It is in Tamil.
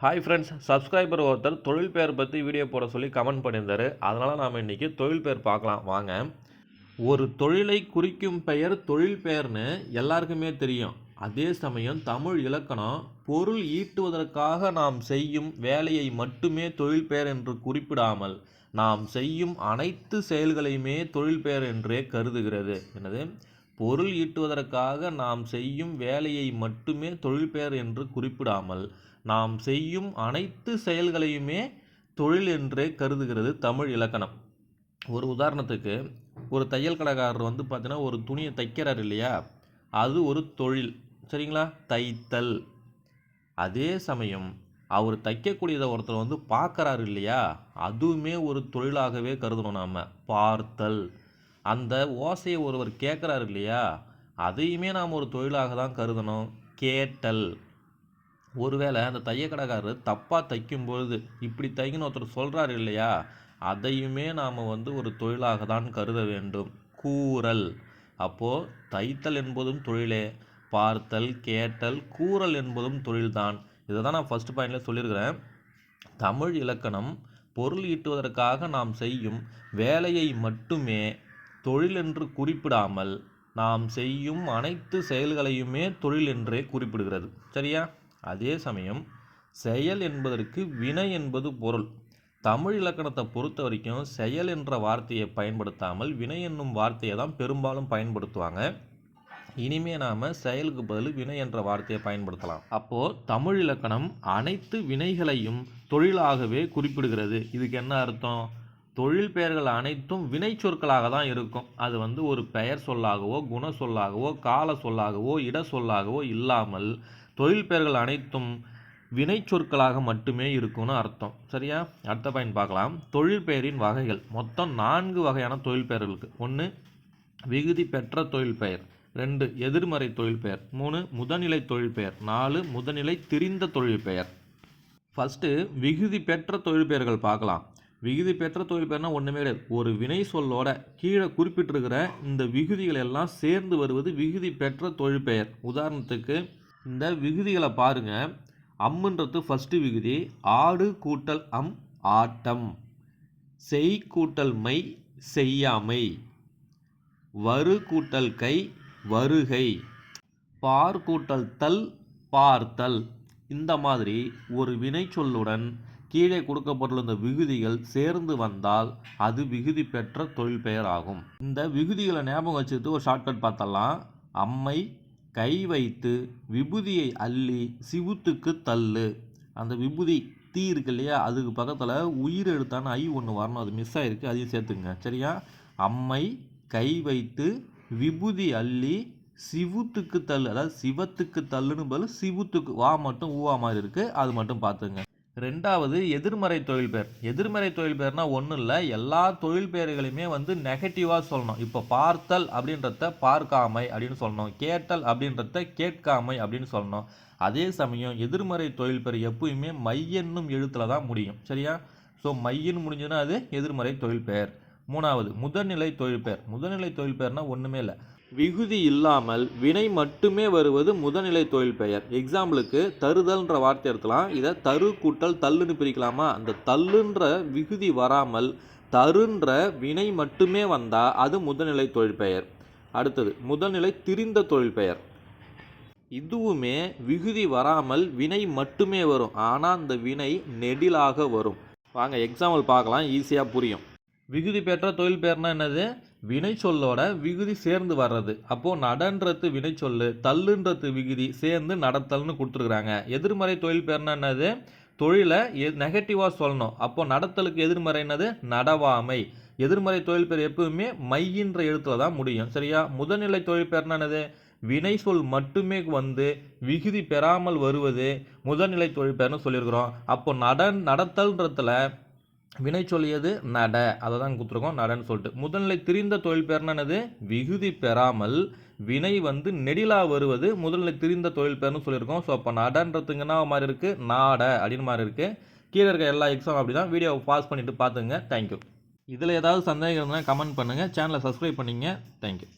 ஹாய் ஃப்ரெண்ட்ஸ், சப்ஸ்கிரைபர் ஒருத்தர் தொழில் பெயர் பற்றி வீடியோ போட சொல்லி கமெண்ட் பண்ணியிருந்தார். அதனால் நாம் இன்றைக்கி தொழில் பெயர் பார்க்கலாம் வாங்க. ஒரு தொழிலை குறிக்கும் பெயர் தொழில் பெயர்னு எல்லாருக்குமே தெரியும். அதே சமயம் தமிழ் இலக்கணம் பொருள் ஈட்டுவதற்காக நாம் செய்யும் வேலையை மட்டுமே தொழில் பெயர் என்று குறிப்பிடாமல் நாம் செய்யும் அனைத்து செயல்களையுமே தொழில் பெயர் என்றே கருதுகிறது. என்னது? பொருள் ஈட்டுவதற்காக நாம் செய்யும் வேலையை மட்டுமே தொழில் பெயர் என்று குறிப்பிடாமல் நாம் செய்யும் அனைத்து செயல்களையுமே தொழில் என்றே கருதுகிறது தமிழ் இலக்கணம். ஒரு உதாரணத்துக்கு, ஒரு தையல் கடைக்காரர் பார்த்தீங்கன்னா ஒரு துணியை தைக்கிறார் இல்லையா, அது ஒரு தொழில். சரிங்களா? தைத்தல். அதே சமயம் அவர் தைக்கக்கூடியதை ஒருத்தர் பார்க்குறாரு இல்லையா, அதுவுமே ஒரு தொழிலாகவே கருதணும் நாம். பார்த்தல். அந்த ஓசையை ஒருவர் கேட்குறாரு இல்லையா, அதையுமே நாம் ஒரு தொழிலாக தான் கருதணும். கேட்டல். ஒருவேளை அந்த தையக்கடைக்காரர் தப்பாக தைக்கும்பொழுது இப்படி தைக்கணும் ஒருத்தர் சொல்கிறாரு இல்லையா, அதையுமே நாம் ஒரு தொழிலாக தான் கருத வேண்டும். கூறல். அப்போது தைத்தல் என்பதும் தொழிலே, பார்த்தல், கேட்டல், கூறல் என்பதும் தொழில்தான். இதை தான் நான் ஃபஸ்ட் பாயிண்டில் சொல்லியிருக்கிறேன். தமிழ் இலக்கணம் பொருள் ஈட்டுவதற்காக நாம் செய்யும் வேலையை மட்டுமே தொழில் என்று குறிப்பிடாமல் நாம் செய்யும் அனைத்து செயல்களையுமே தொழில் என்றே குறிப்பிடுகிறது. சரியா? அதே சமயம் செயல் என்பதற்கு வினை என்பது பொருள். தமிழ் இலக்கணத்தை பொறுத்த வரைக்கும் செயல் என்ற வார்த்தையை பயன்படுத்தாமல் வினை என்னும் வார்த்தையை தான் பெரும்பாலும் பயன்படுத்துவாங்க. இனிமே நாம் செயலுக்கு பதில் வினை என்ற வார்த்தையை பயன்படுத்தலாம். அப்போது தமிழ் இலக்கணம் அனைத்து வினைகளையும் தொழிலாகவே குறிப்பிடுகிறது. இதுக்கு என்ன அர்த்தம்? தொழில் பெயர்கள் அனைத்தும் வினை சொற்களாக தான் இருக்கும். அது ஒரு பெயர் சொல்லாகவோ குண சொல்லாகவோ கால சொல்லாகவோ இட சொல்லாகவோ இல்லாமல் தொழில் பெயர்கள் அனைத்தும் வினை சொற்களாக மட்டுமே இருக்கும்னு அர்த்தம். சரியா? அடுத்த பாயிண்ட் பார்க்கலாம். தொழில் பெயரின் வகைகள். மொத்தம் 4 வகையான தொழில் பெயர்களுக்கு. 1 விகுதி பெற்ற தொழில் பெயர், 2 எதிர்மறை தொழில் பெயர், 3 முதல்நிலை தொழில் பெயர், 4 முதல்நிலை திரிந்த தொழில் பெயர். ஃபஸ்ட்டு விகுதி பெற்ற தொழில் பெயர்கள் பார்க்கலாம். விகுதி பெற்ற தொழில் பெயர்னா ஒன்றுமே கிடையாது. ஒரு வினை சொல்லோட கீழே குறிப்பிட்டிருக்கிற இந்த விகுதிகள் எல்லாம் சேர்ந்து வருவது விகுதி பெற்ற தொழில் பெயர். உதாரணத்துக்கு இந்த விகுதிகளை பாருங்க. அம்முன்றது ஃபஸ்ட்டு விகுதி. ஆடு கூட்டல் அம் ஆட்டம், செய் கூட்டல் மை செய்யாமை, வரு கூட்டல் கை வருகை, பார் கூட்டல் தல் பார்த்தல். இந்த மாதிரி ஒரு வினை சொல்லுடன் கீழே கொடுக்கப்பட்டுள்ள இந்த விகுதிகள் சேர்ந்து வந்தால் அது விகுதி பெற்ற தொழில் பெயர் ஆகும். இந்த விகுதிகளை ஞாபகம் வச்சுட்டு ஒரு ஷார்ட்கட் பார்த்தலாம். அம்மை கை வைத்து விபூதியை அள்ளி சிவுத்துக்கு தள்ளு. அந்த விபூதி தீ இருக்கு இல்லையா, அதுக்கு பக்கத்தில் உயிர் எழுத்தான ஐ ஒன்று வரணும், அது மிஸ் ஆகிருக்கு, அதையும் சேர்த்துங்க. சரியா? அம்மை கை வைத்து விபூதி அள்ளி சிவுத்துக்கு தள்ளு. அதாவது சிவத்துக்கு தள்ளுன்னு பதில் சிவுத்துக்கு வா மட்டும் ஊவா மாதிரி இருக்குது, அது மட்டும் பார்த்துங்க. 2வது எதிர்மறை தொழில் பெயர். எதிர்மறை தொழில் பெயர்னா ஒன்றும் இல்லை, எல்லா தொழில் பெயர்களையுமே நெகட்டிவாக சொல்லணும். இப்போ பார்த்தல் அப்படின்றத பார்க்காமை அப்படின்னு சொல்லணும், கேட்டல் அப்படின்றத கேட்காமை அப்படின்னு சொல்லணும். அதே சமயம் எதிர்மறை தொழில் பெயர் எப்பயுமே மை என்னும் எழுத்தில் தான் முடியும். சரியா? ஸோ மையின்னு முடிஞ்சதுன்னா அது எதிர்மறை தொழில் பெயர். 3வது முதல்நிலை தொழில் பெயர். முதல்நிலை தொழில் பெயர்னா ஒன்றுமே இல்லை, விகுதி இல்லாமல் வினை மட்டுமே வருவது முதல்நிலை தொழில் பெயர். எக்ஸாம்பிளுக்கு தருதல்ன்ற வார்த்தை எடுக்கலாம். இதை தரு கூட்டல் தள்ளுன்னு பிரிக்கலாமா? அந்த தள்ளுன்ற விகுதி வராமல் தருன்ற வினை மட்டுமே வந்தால் அது முதல்நிலை தொழில் பெயர். அடுத்தது முதல்நிலை திரிந்த தொழில் பெயர். இதுவுமே விகுதி வராமல் வினை மட்டுமே வரும், ஆனால் அந்த வினை நெடிலாக வரும். வாங்க எக்ஸாம்பிள் பார்க்கலாம், ஈஸியாக புரியும். விகுதி பெற்ற தொழில் பெயர்னா என்னது? வினை சொல்லோட விகுதி சேர்ந்து வர்றது. அப்போது நடன்றது வினை சொல்லு, தள்ளுன்றது விகுதி சேர்ந்து நடத்தல்னு கொடுத்துருக்குறாங்க. எதிர்மறை தொழில் பெயர்னா என்னது? தொழிலை நெகட்டிவாக சொல்லணும். அப்போது நடத்தலுக்கு எதிர்மறை என்னது? நடவாமை. எதிர்மறை தொழில் பெயர் எப்பவுமே மையின்ற எழுத்துல தான் முடியும். சரியா? முதல்நிலை தொழில் பெயர்னா என்னது? வினை சொல் மட்டுமே விகுதி பெறாமல் வருவது முதல்நிலை தொழில் பெயர்னு சொல்லியிருக்கிறோம். அப்போ நடத்தல்ன்றதுல வினை சொல்லியது நட, அதை தான் கொடுத்துருக்கோம் நடன்னு சொல்லிட்டு. முதல்நிலை திரிந்த தொழில் பெயர்னா என்னது? விகுதி பெறாமல் வினை நெடிலா வருவது முதல்நிலை திரிந்த தொழில் பெயர்னு சொல்லியிருக்கோம். ஸோ அப்போ நடன்றதுக்கு என்ன மாதிரி இருக்குது? நாட அப்படின்னு மாதிரி இருக்குது. கீழே இருக்க எல்லா எக்ஸாம் அப்படி தான். வீடியோவை பாஸ் பண்ணிவிட்டு பார்த்துங்க. தேங்க்யூ. இதில் ஏதாவது சந்தேகம் இருந்தால் கமெண்ட் பண்ணுங்கள். சேனலை சப்ஸ்கிரைப் பண்ணிங்க. தேங்க்யூ.